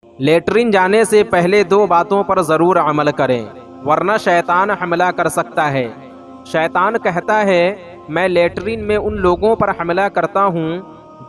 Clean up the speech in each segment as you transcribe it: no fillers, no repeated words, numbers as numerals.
Latrine جانے سے پہلے 2 باتوں پر ضرور عمل کریں، ورنہ شیطان حملہ کر سکتا ہے۔ شیطان کہتا ہے میں لیٹرین میں ان لوگوں پر حملہ کرتا ہوں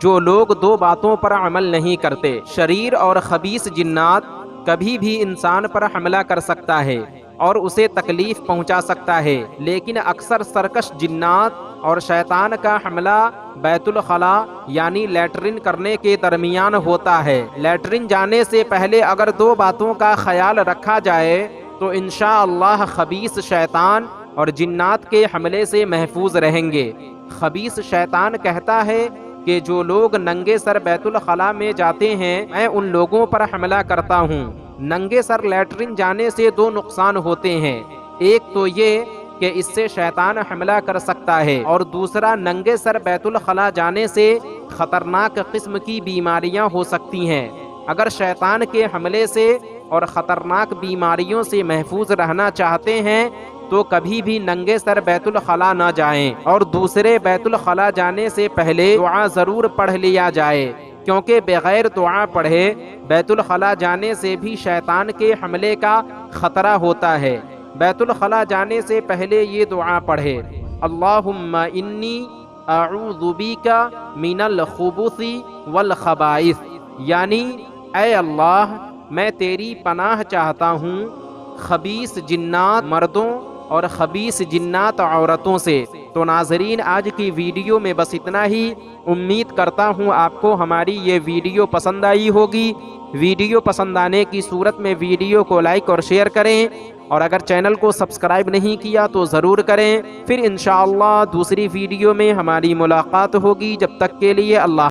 جو لوگ 2 باتوں پر عمل نہیں کرتے۔ شریر اور خبیث جنات کبھی بھی انسان پر حملہ کر سکتا ہے اور اسے تکلیف پہنچا سکتا ہے، لیکن اکثر سرکش جنات اور شیطان کا حملہ بیت الخلا یعنی لیٹرین کرنے کے درمیان ہوتا ہے۔ لیٹرین جانے سے پہلے اگر 2 باتوں کا خیال رکھا جائے تو انشاءاللہ خبیث شیطان اور جنات کے حملے سے محفوظ رہیں گے۔ خبیث شیطان کہتا ہے کہ جو لوگ ننگے سر بیت الخلا میں جاتے ہیں میں ان لوگوں پر حملہ کرتا ہوں۔ ننگے سر لیٹرین جانے سے 2 نقصان ہوتے ہیں، ایک تو یہ کہ اس سے شیطان حملہ کر سکتا ہے، اور دوسرا ننگے سر بیت الخلا جانے سے خطرناک قسم کی بیماریاں ہو سکتی ہیں۔ اگر شیطان کے حملے سے اور خطرناک بیماریوں سے محفوظ رہنا چاہتے ہیں تو کبھی بھی ننگے سر بیت الخلا نہ جائیں، اور دوسرے بیت الخلا جانے سے پہلے دعا ضرور پڑھ لیا جائے، کیونکہ بغیر دعا پڑھے بیت الخلا جانے سے بھی شیطان کے حملے کا خطرہ ہوتا ہے۔ بیت الخلا جانے سے پہلے یہ دعا پڑھے، اللہم انی اعوذ بک من الخبث والخبائث، یعنی اے اللہ میں تیری پناہ چاہتا ہوں خبیث جنات مردوں اور خبیث جنات عورتوں سے۔ تو ناظرین آج کی ویڈیو میں بس اتنا ہی، امید کرتا ہوں آپ کو ہماری یہ ویڈیو پسند آئی ہوگی۔ ویڈیو پسند آنے کی صورت میں ویڈیو کو لائک اور شیئر کریں، اور اگر چینل کو سبسکرائب نہیں کیا تو ضرور کریں۔ پھر انشاءاللہ دوسری ویڈیو میں ہماری ملاقات ہوگی، جب تک کے لیے اللہ